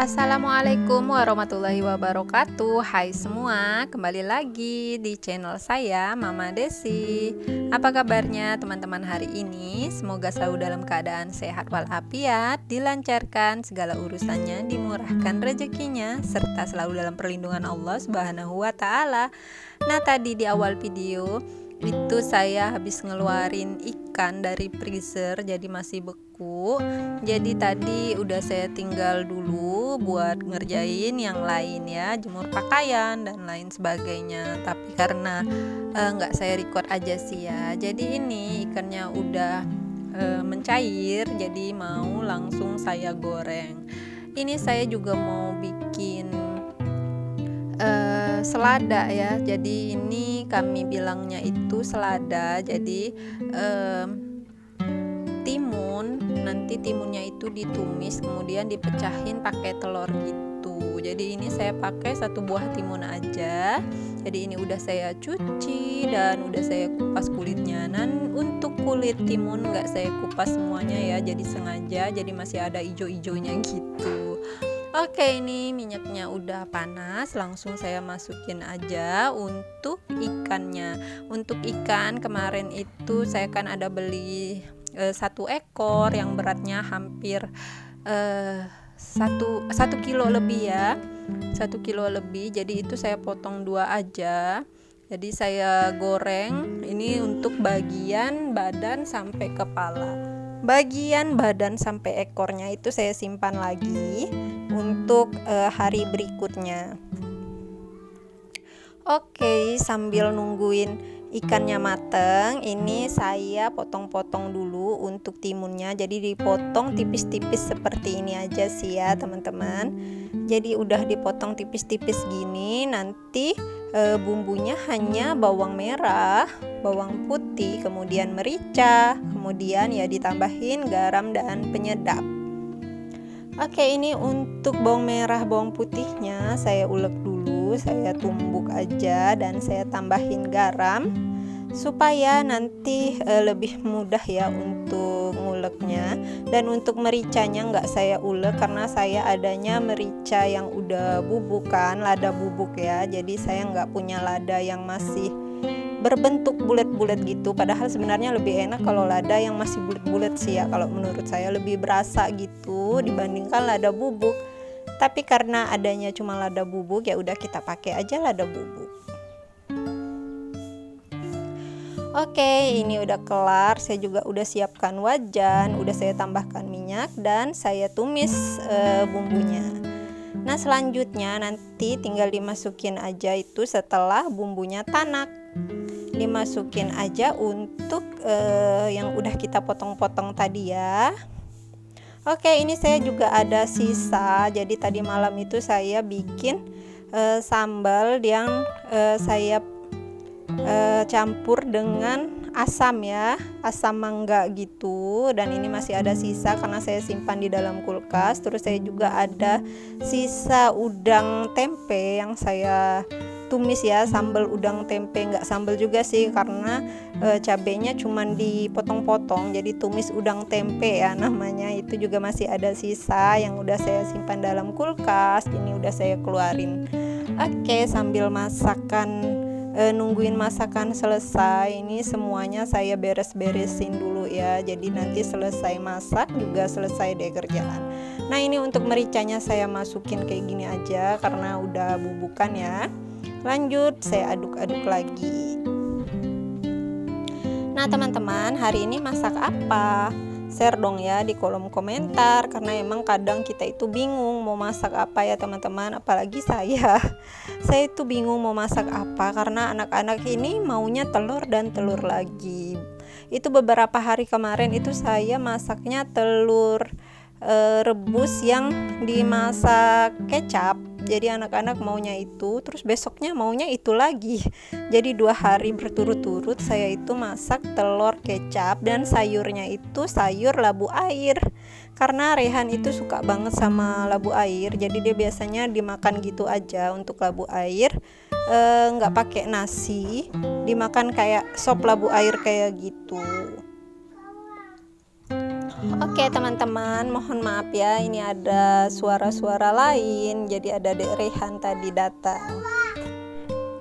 Assalamualaikum warahmatullahi wabarakatuh. Hai semua, kembali lagi di channel saya, Mama Desi. Apa kabarnya teman-teman hari ini? Semoga selalu dalam keadaan sehat walafiat, dilancarkan segala urusannya, dimurahkan rezekinya, serta selalu dalam perlindungan Allah Subhanahu wa Ta'ala. Nah, tadi di awal video itu saya habis ngeluarin ikan dari freezer, jadi masih beku. Jadi tadi udah saya tinggal dulu buat ngerjain yang lain ya, jemur pakaian dan lain sebagainya. Tapi karena nggak saya record aja sih ya, jadi ini ikannya udah mencair, jadi mau langsung saya goreng. Ini saya juga mau bikin selada ya, jadi ini kami bilangnya itu selada. Jadi nanti timunnya itu ditumis kemudian dipecahin pakai telur gitu. Jadi ini saya pakai satu buah timun aja. Jadi ini udah saya cuci dan udah saya kupas kulitnya. Dan untuk kulit timun nggak saya kupas semuanya ya, jadi sengaja, jadi masih ada ijo-ijonya gitu. Oke, ini minyaknya udah panas, langsung saya masukin aja untuk ikannya. Untuk ikan kemarin itu saya kan ada beli 1 ekor yang beratnya hampir 1 kilo lebih ya, 1 kilo lebih. Jadi itu saya potong 2 aja. Jadi saya goreng ini untuk bagian badan sampai kepala. Bagian badan sampai ekornya itu saya simpan lagi untuk hari berikutnya. Oke, sambil nungguin ikannya mateng, ini saya potong-potong dulu untuk timunnya. Jadi dipotong tipis-tipis seperti ini aja sih ya teman-teman. Jadi udah dipotong tipis-tipis gini, nanti bumbunya hanya bawang merah, bawang putih, kemudian merica, kemudian ya ditambahin garam dan penyedap. Oke, ini untuk bawang merah, bawang putihnya saya ulek dulu, saya tumbuk aja dan saya tambahin garam supaya nanti lebih mudah ya untuk nguleknya. Dan untuk mericanya nggak saya ulek karena saya adanya merica yang udah bubuk kan, lada bubuk ya. Jadi saya nggak punya lada yang masih berbentuk bulat-bulat gitu, padahal sebenarnya lebih enak kalau lada yang masih bulat-bulat sih ya, kalau menurut saya lebih berasa gitu dibandingkan lada bubuk. Tapi karena adanya cuma lada bubuk, ya udah kita pakai aja lada bubuk. Oke, ini udah kelar. Saya juga udah siapkan wajan, udah saya tambahkan minyak dan saya tumis bumbunya. Nah, selanjutnya nanti tinggal dimasukin aja itu setelah bumbunya tanak. Dimasukin aja untuk yang udah kita potong-potong tadi ya. Oke, ini saya juga ada sisa. Jadi tadi malam itu saya bikin sambal yang saya campur dengan asam ya, asam mangga gitu. Dan ini masih ada sisa karena saya simpan di dalam kulkas. Terus saya juga ada sisa udang tempe yang saya tumis ya, sambal udang tempe, nggak sambal juga sih karena cabenya cuman dipotong-potong, jadi tumis udang tempe ya namanya. Itu juga masih ada sisa yang udah saya simpan dalam kulkas. Ini udah saya keluarin. Oke, sambil nungguin masakan selesai, ini semuanya saya beres-beresin dulu ya. Jadi nanti selesai masak juga selesai deh kerjaan. Nah, ini untuk mericanya saya masukin kayak gini aja karena udah bubukan ya. Lanjut saya aduk-aduk lagi. Nah teman-teman, hari ini masak apa? Share dong ya di kolom komentar, karena emang kadang kita itu bingung mau masak apa ya teman-teman. Apalagi saya itu bingung mau masak apa karena anak-anak ini maunya telur dan telur lagi. Itu beberapa hari kemarin itu saya masaknya telur rebus yang dimasak kecap. Jadi anak-anak maunya itu, terus besoknya maunya itu lagi. Jadi 2 hari berturut-turut saya itu masak telur kecap dan sayurnya itu sayur labu air. Karena Rehan itu suka banget sama labu air, jadi dia biasanya dimakan gitu aja untuk labu air, nggak pakai nasi, dimakan kayak sop labu air kayak gitu. Oke teman-teman, mohon maaf ya, ini ada suara-suara lain, jadi ada Dek Rehan tadi datang.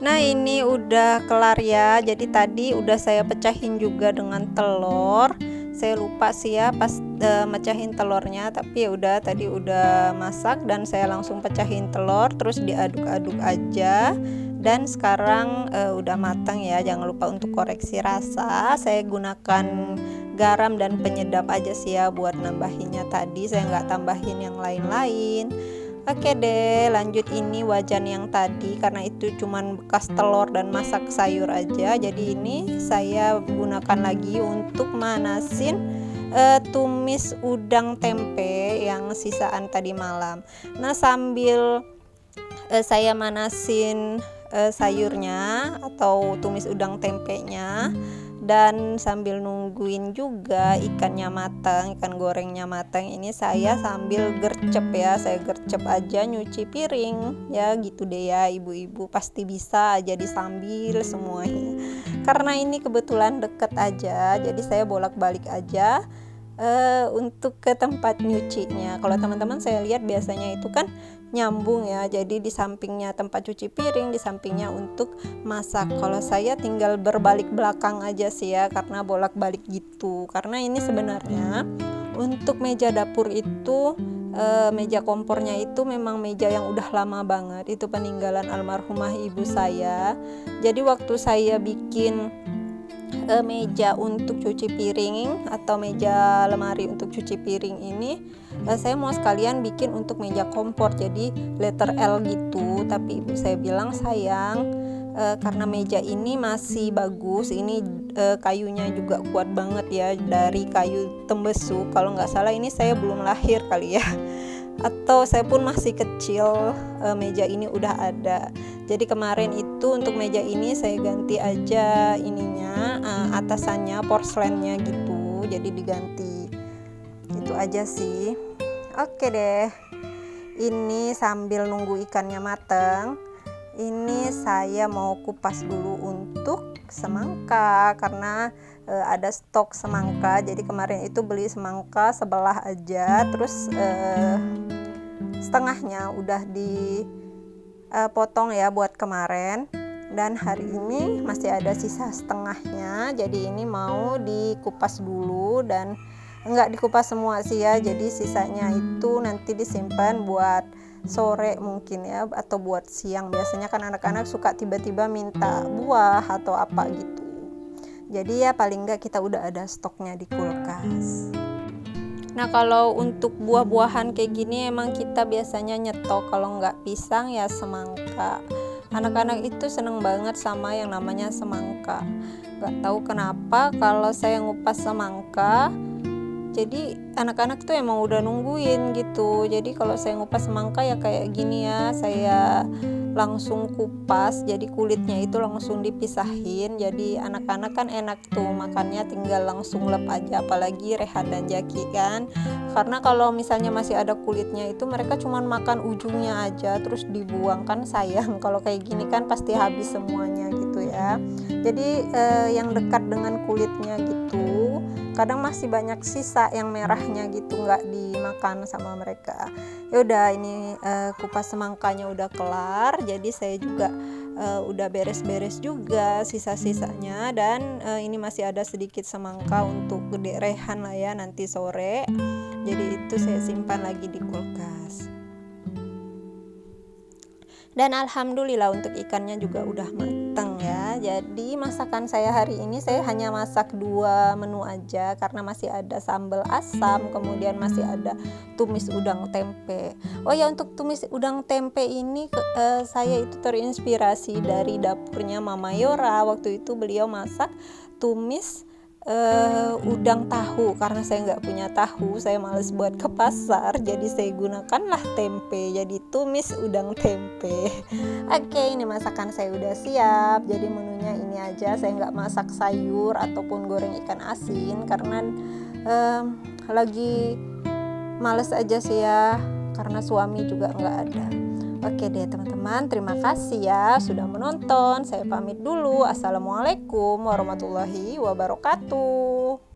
Nah ini udah kelar ya, jadi tadi udah saya pecahin juga dengan telur. Saya lupa sih ya pas mecahin telurnya, tapi ya udah tadi udah masak dan saya langsung pecahin telur, terus diaduk-aduk aja. Dan sekarang udah matang ya, jangan lupa untuk koreksi rasa. Saya gunakan garam dan penyedap aja sih ya buat nambahinnya, tadi saya nggak tambahin yang lain-lain. Oke deh, lanjut ini wajan yang tadi, karena itu cuman bekas telur dan masak sayur aja, jadi ini saya gunakan lagi untuk manasin tumis udang tempe yang sisaan tadi malam. Nah sambil saya manasin sayurnya atau tumis udang tempenya, dan sambil nungguin juga ikannya matang, ikan gorengnya matang, ini saya sambil gercep ya, saya gercep aja nyuci piring ya, gitu deh ya ibu-ibu, pasti bisa aja disambil semuanya, karena ini kebetulan deket aja, jadi saya bolak-balik aja untuk ke tempat nyucinya. Kalau teman-teman saya lihat biasanya itu kan nyambung ya, jadi di sampingnya tempat cuci piring, di sampingnya untuk masak. Kalau saya tinggal berbalik belakang aja sih ya, karena bolak-balik gitu. Karena ini sebenarnya untuk meja dapur itu meja kompornya itu memang meja yang udah lama banget, itu peninggalan almarhumah ibu saya. Jadi waktu saya bikin meja untuk cuci piring atau meja lemari untuk cuci piring ini, saya mau sekalian bikin untuk meja kompor, jadi letter L gitu. Tapi ibu saya bilang, sayang, karena meja ini masih bagus, ini kayunya juga kuat banget ya, dari kayu tembesu. Kalau nggak salah ini saya belum lahir kali ya, atau saya pun masih kecil meja ini udah ada. Jadi kemarin itu untuk meja ini saya ganti aja ininya, atasannya porselennya gitu, jadi diganti. Itu aja sih. Oke deh, ini sambil nunggu ikannya mateng, ini saya mau kupas dulu untuk semangka, karena ada stok semangka. Jadi kemarin itu beli semangka sebelah aja, terus setengahnya udah dipotong ya buat kemarin, dan hari ini masih ada sisa setengahnya, jadi ini mau dikupas dulu, dan enggak dikupas semua sih ya, jadi sisanya itu nanti disimpan buat sore mungkin ya, atau buat siang. Biasanya kan anak-anak suka tiba-tiba minta buah atau apa gitu, jadi ya paling enggak kita udah ada stoknya di kulkas. Nah kalau untuk buah-buahan kayak gini emang kita biasanya nyetok, kalau nggak pisang ya semangka. Anak-anak itu seneng banget sama yang namanya semangka. Nggak tahu kenapa kalau saya ngupas semangka, jadi anak-anak tuh emang udah nungguin gitu. Jadi kalau saya ngupas semangka ya kayak gini ya, saya langsung kupas, jadi kulitnya itu langsung dipisahin. Jadi anak-anak kan enak tuh makannya, tinggal langsung lep aja, apalagi Rehan dan Jaki kan. Karena kalau misalnya masih ada kulitnya itu mereka cuman makan ujungnya aja terus dibuang, kan sayang. Kalau kayak gini kan pasti habis semuanya gitu ya. Jadi yang dekat dengan kulitnya gitu, kadang masih banyak sisa yang merahnya gitu, nggak dimakan sama mereka. Ya udah, ini kupas semangkanya udah kelar, jadi saya juga udah beres-beres juga sisa-sisanya, dan ini masih ada sedikit semangka untuk gede Rehan lah ya nanti sore, jadi itu saya simpan lagi di kulkas. Dan alhamdulillah untuk ikannya juga udah matang ya. Jadi masakan saya hari ini saya hanya masak 2 menu aja, karena masih ada sambal asam, kemudian masih ada tumis udang tempe. Oh ya, untuk tumis udang tempe ini saya itu terinspirasi dari dapurnya Mama Yora. Waktu itu beliau masak tumis udang tahu, karena saya nggak punya tahu, saya males buat ke pasar, jadi saya gunakanlah tempe, jadi tumis udang tempe. Oke, ini masakan saya udah siap, jadi menunya ini aja. Saya nggak masak sayur ataupun goreng ikan asin karena lagi males aja sih ya, karena suami juga nggak ada. Oke deh teman-teman, terima kasih ya sudah menonton. Saya pamit dulu. Assalamualaikum warahmatullahi wabarakatuh.